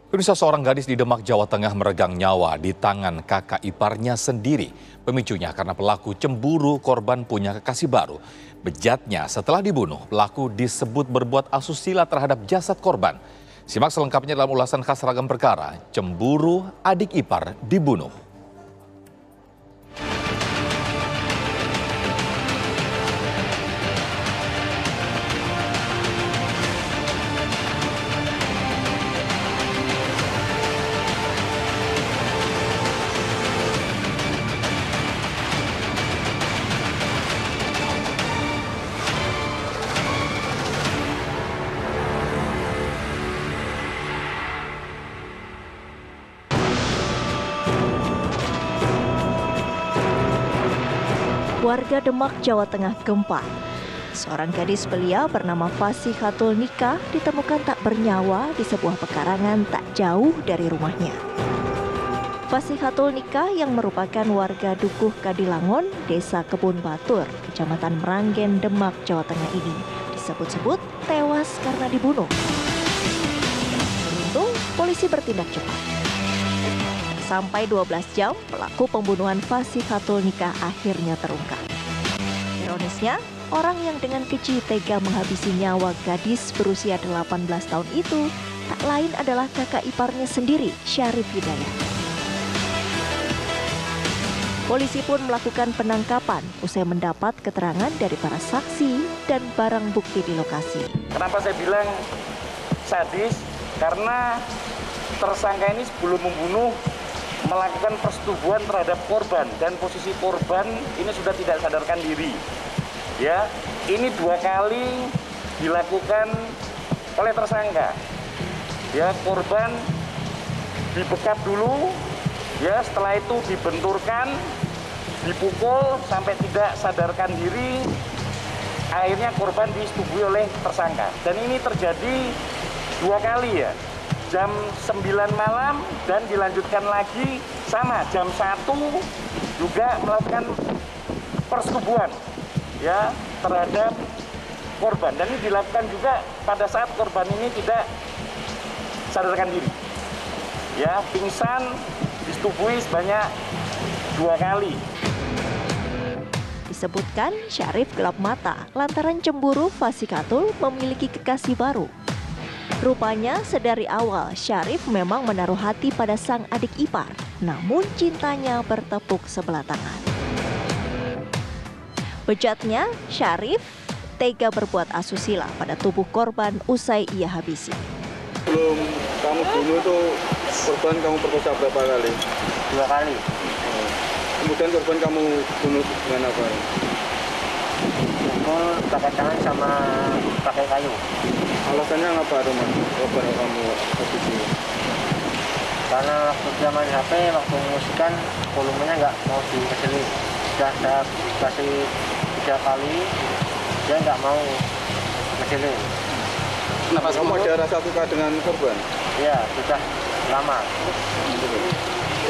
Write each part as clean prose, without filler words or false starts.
Pemirsa, seorang gadis di Demak, Jawa Tengah meregang nyawa di tangan kakak iparnya sendiri. Pemicunya karena pelaku cemburu korban punya kekasih baru. Bejatnya, setelah dibunuh, pelaku disebut berbuat asusila terhadap jasad korban. Simak selengkapnya dalam ulasan khas Ragam Perkara. Cemburu adik ipar dibunuh. Warga Demak, Jawa Tengah gempar. Seorang gadis belia bernama Fasihatul Nikah ditemukan tak bernyawa di sebuah pekarangan tak jauh dari rumahnya. Fasihatul Nikah yang merupakan warga Dukuh Kadilangon, Desa Kebun Batur, Kecamatan Meranggen, Demak, Jawa Tengah ini disebut-sebut tewas karena dibunuh. Beruntung, polisi bertindak cepat. Sampai 12 jam, pelaku pembunuhan Fasihatul Nikah akhirnya terungkap. Ironisnya, orang yang dengan keji tega menghabisi nyawa gadis berusia 18 tahun itu tak lain adalah kakak iparnya sendiri, Syarif Hidayat. Polisi pun melakukan penangkapan usai mendapat keterangan dari para saksi dan barang bukti di lokasi. Kenapa saya bilang sadis? Karena tersangka ini sebelum membunuh melakukan persetubuhan terhadap korban dan posisi korban ini sudah tidak sadarkan diri. Ya, ini 2 kali dilakukan oleh tersangka. Ya, korban dibekap dulu, ya setelah itu dibenturkan, dipukul sampai tidak sadarkan diri. Akhirnya korban disetubui oleh tersangka. Dan ini terjadi 2 kali ya. Jam 9 malam dan dilanjutkan lagi sama jam 1 juga melakukan persetubuhan ya terhadap korban, dan ini dilakukan juga pada saat korban ini tidak sadarkan diri ya, pingsan, disetubui sebanyak 2 kali. Disebutkan Syarif gelap mata lantaran cemburu Fasihatul memiliki kekasih baru. Rupanya sedari awal Syarif memang menaruh hati pada sang adik ipar, namun cintanya bertepuk sebelah tangan. Bejatnya, Syarif tega berbuat asusila pada tubuh korban usai ia habisi. Sebelum kamu bunuh itu korban kamu perkosa berapa kali? 2 kali. Kemudian korban kamu bunuh dengan apa? Pukul pakai tangan sama pakai kayu. Alasannya apa, Roman? Korban kamu habisi? Karena waktu dia main HP, waktu musikan volumenya nggak mau dikecilin. Sudah saya kasih 3 kali, dia nggak mau kecilin. Kenapa kamu ada rasa suka dengan korban? Iya, sudah lama.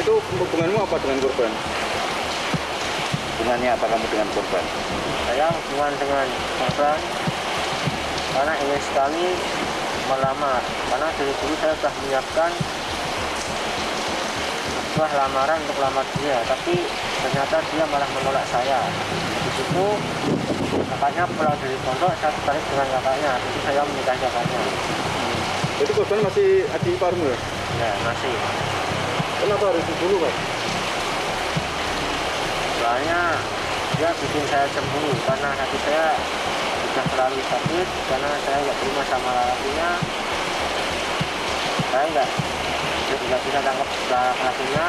Itu hubunganmu apa dengan korban? Hubungannya apa kamu dengan korban? Saya hubungan dengan korban karena ingin sekali melamar. Karena dari dulu saya sudah menyiapkan sebuah lamaran untuk lamar dia, tapi ternyata dia malah menolak saya. Di situ kakaknya pulang dari pondok, saya tertarik dengan kakaknya, jadi saya menikahi kakaknya. Jadi korban masih adik iparmu ya? Ya, masih. Kenapa harus dibunuh, Pak? Soalnya dia bikin saya cemburu karena hati saya sudah terlalu sakit, karena saya nggak terima sama lelakinya. Saya nggak bisa tangkap lelakinya.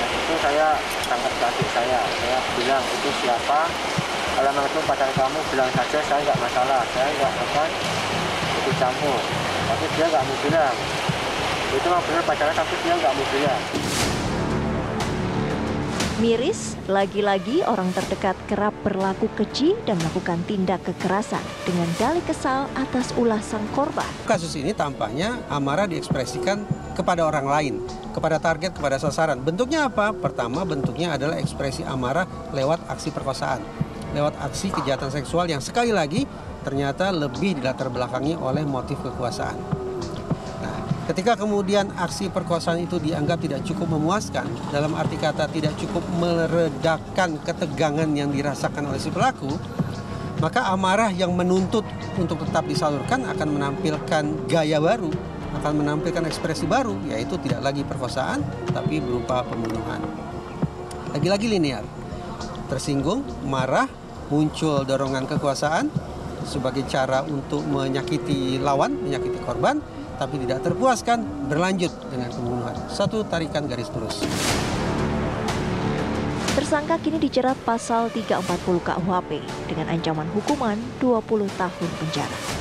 Itu saya tangkap adik saya bilang itu siapa, kalau memang itu pacar kamu bilang saja, saya nggak masalah, saya nggak akan ikut campur. Tapi dia nggak mau bilang itu memang benar pacarnya, tapi dia nggak mau bilang. Miris, lagi-lagi orang terdekat kerap berlaku keji dan melakukan tindak kekerasan dengan dalih kesal atas ulah sang korban. Kasus ini tampaknya amarah diekspresikan kepada orang lain, kepada target, kepada sasaran. Bentuknya apa? Pertama, bentuknya adalah ekspresi amarah lewat aksi perkosaan, lewat aksi kejahatan seksual yang sekali lagi ternyata lebih dilatar belakangi oleh motif kekuasaan. Nah, Ketika kemudian aksi perkosaan itu dianggap tidak cukup memuaskan, dalam arti kata tidak cukup meredakan ketegangan yang dirasakan oleh si pelaku, maka amarah yang menuntut untuk tetap disalurkan akan menampilkan gaya baru, akan menampilkan ekspresi baru, yaitu tidak lagi perkosaan, tapi berupa pembunuhan. Lagi-lagi linear, tersinggung, marah, muncul dorongan kekuasaan sebagai cara untuk menyakiti lawan, menyakiti korban, tapi tidak terpuaskan, berlanjut dengan pembunuhan. Satu tarikan garis lurus. Tersangka kini dijerat pasal 340 KUHP dengan ancaman hukuman 20 tahun penjara.